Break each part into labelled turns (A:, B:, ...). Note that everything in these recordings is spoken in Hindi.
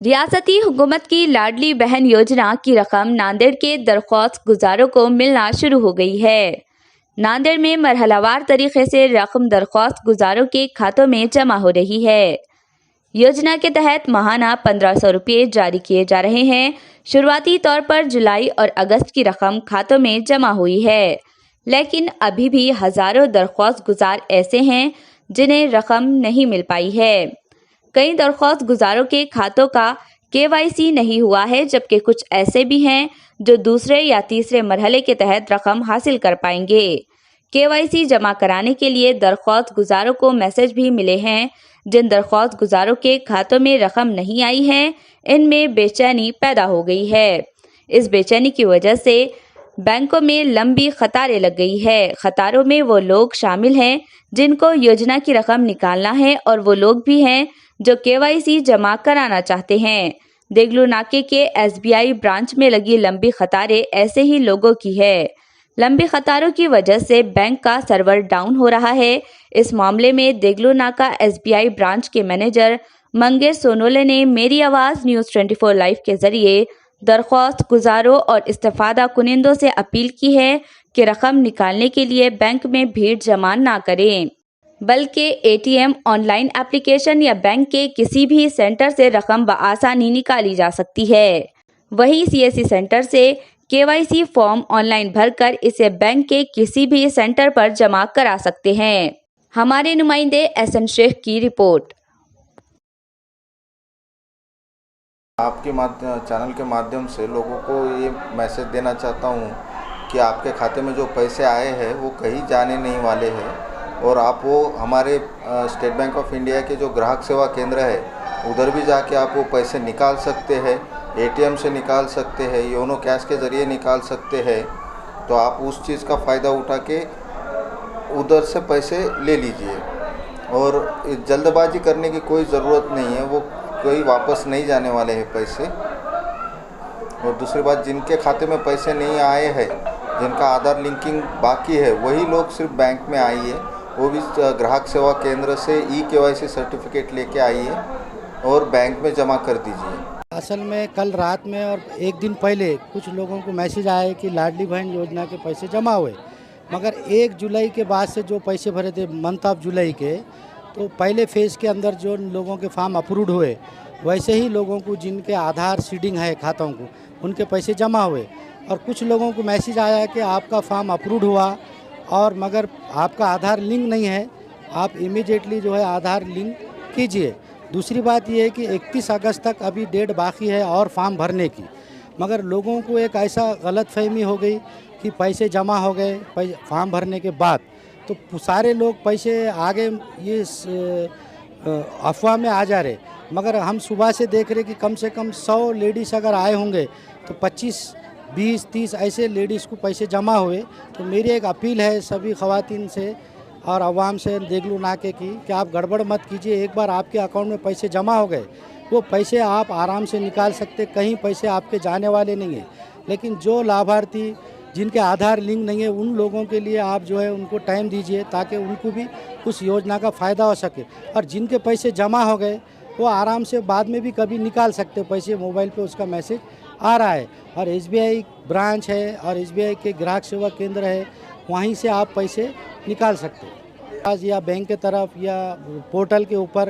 A: रियासती हुकूमत की लाडली बहन योजना की रकम नांदेड़ के दरख्वास्त गुजारों को मिलना शुरू हो गई है। नांदेड़ में मरहलावार तरीके से रकम दरख्वास्त गुजारों के खातों में जमा हो रही है। योजना के तहत माहाना 1500 रुपये जारी किए जा रहे हैं। शुरुआती तौर पर जुलाई और अगस्त की रकम खातों में जमा हुई है, लेकिन अभी भी हजारों दरख्वास्त गुजार ऐसे हैं जिन्हें रकम नहीं मिल पाई है। कई दरख्वास्त गुजारों के खातों का केवाईसी नहीं हुआ है, जबकि कुछ ऐसे भी हैं जो दूसरे या तीसरे मरहले के तहत रकम हासिल कर पाएंगे। केवाईसी जमा कराने के लिए दरख्वास्त गुजारों को मैसेज भी मिले हैं। जिन दरख्वास्त गुजारों के खातों में रकम नहीं आई है, इनमें बेचैनी पैदा हो गई है। इस बेचैनी की वजह से बैंकों में लंबी कतारें लग गई है। कतारों में वो लोग शामिल हैं जिनको योजना की रकम निकालना है और वो लोग भी हैं जो केवाईसी जमा कराना चाहते हैं। देगलू नाके के एसबीआई ब्रांच में लगी लंबी कतारें ऐसे ही लोगों की है। लंबी कतारों की वजह से बैंक का सर्वर डाउन हो रहा है। इस मामले में देगलू नाका एसबीआई ब्रांच के मैनेजर मंगेश सोनोले ने मेरी आवाज़ न्यूज़ 24 लाइव के जरिए दरख्वास्त गुजारों और इस्तेफादा कुनिंदों से अपील की है कि रकम निकालने के लिए बैंक में भीड़ जमा ना करें, बल्कि एटीएम, ऑनलाइन एप्लीकेशन या बैंक के किसी भी सेंटर से रकम बआसानी निकाली जा सकती है। वहीं सीएससी सेंटर से केवाईसी फॉर्म ऑनलाइन भरकर इसे बैंक के किसी भी सेंटर पर जमा करा सकते हैं। हमारे नुमाइंदे एसएन शेख की रिपोर्ट।
B: आपके चैनल के माध्यम से लोगों को ये मैसेज देना चाहता हूँ कि आपके खाते में जो पैसे आए हैं वो कहीं जाने नहीं वाले हैं और आप वो हमारे स्टेट बैंक ऑफ इंडिया के जो ग्राहक सेवा केंद्र है उधर भी जाके आप वो पैसे निकाल सकते हैं। एटीएम से निकाल सकते हैं, योनो कैश के ज़रिए निकाल सकते हैं। तो आप उस चीज़ का फ़ायदा उठा के उधर से पैसे ले लीजिए और जल्दबाजी करने की कोई ज़रूरत नहीं है, वो कोई वापस नहीं जाने वाले हैं पैसे। और दूसरी बात, जिनके खाते में पैसे नहीं आए हैं, जिनका आधार लिंकिंग बाकी है, वही लोग सिर्फ बैंक में आइए, वो भी ग्राहक सेवा केंद्र से केवाईसी सर्टिफिकेट लेके आइए और बैंक में जमा कर दीजिए।
C: असल में कल रात में और एक दिन पहले कुछ लोगों को मैसेज आया कि लाडली बहन योजना के पैसे जमा हुए, मगर 1 जुलाई के बाद से जो पैसे भरे थे मंथ ऑफ जुलाई के, तो पहले फेज़ के अंदर जो लोगों के फॉर्म अप्रूव्ड हुए वैसे ही लोगों को जिनके आधार सीडिंग है खातों को, उनके पैसे जमा हुए। और कुछ लोगों को मैसेज आया कि आपका फॉर्म अप्रूव्ड हुआ और मगर आपका आधार लिंक नहीं है, आप इमीडिएटली जो है आधार लिंक कीजिए। दूसरी बात यह है कि 31 अगस्त तक अभी डेट बाकी है और फॉर्म भरने की, मगर लोगों को एक ऐसा गलतफहमी हो गई कि पैसे जमा हो गए फॉर्म भरने के बाद, तो सारे लोग पैसे आगे ये अफवाह में आ जा रहे। मगर हम सुबह से देख रहे कि कम से कम 100 लेडीज़ अगर आए होंगे तो 25, 20, 30 ऐसे लेडीज़ को पैसे जमा हुए। तो मेरी एक अपील है सभी ख़वातीन से और आवाम से देगलू नाके की कि आप गड़बड़ मत कीजिए। एक बार आपके अकाउंट में पैसे जमा हो गए, वो पैसे आप आराम से निकाल सकते, कहीं पैसे आपके जाने वाले नहीं है। लेकिन जो लाभार्थी जिनके आधार लिंक नहीं है, उन लोगों के लिए आप जो है उनको टाइम दीजिए ताकि उनको भी उस योजना का फ़ायदा हो सके। और जिनके पैसे जमा हो गए वो आराम से बाद में भी कभी निकाल सकते पैसे, मोबाइल पे उसका मैसेज आ रहा है। और एसबीआई ब्रांच है और एसबीआई के ग्राहक सेवा केंद्र है, वहीं से आप पैसे निकाल सकते हैं। आज या बैंक के तरफ या पोर्टल के ऊपर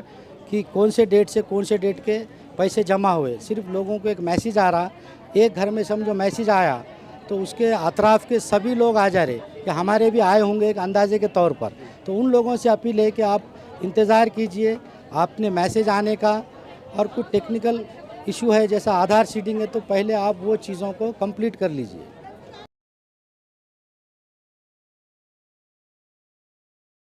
C: कि कौन से डेट से कौन से डेट के पैसे जमा हुए, सिर्फ लोगों को एक मैसेज आ रहा। एक घर में समझो मैसेज आया तो उसके अतराफ़ के सभी लोग आ जा रहे कि हमारे भी आए होंगे एक अंदाजे के तौर पर। तो उन लोगों से अपील है कि आप इंतज़ार कीजिए आपने मैसेज आने का। और कुछ टेक्निकल इशू है जैसा आधार सीडिंग है, तो पहले आप वो चीज़ों को कंप्लीट कर लीजिए।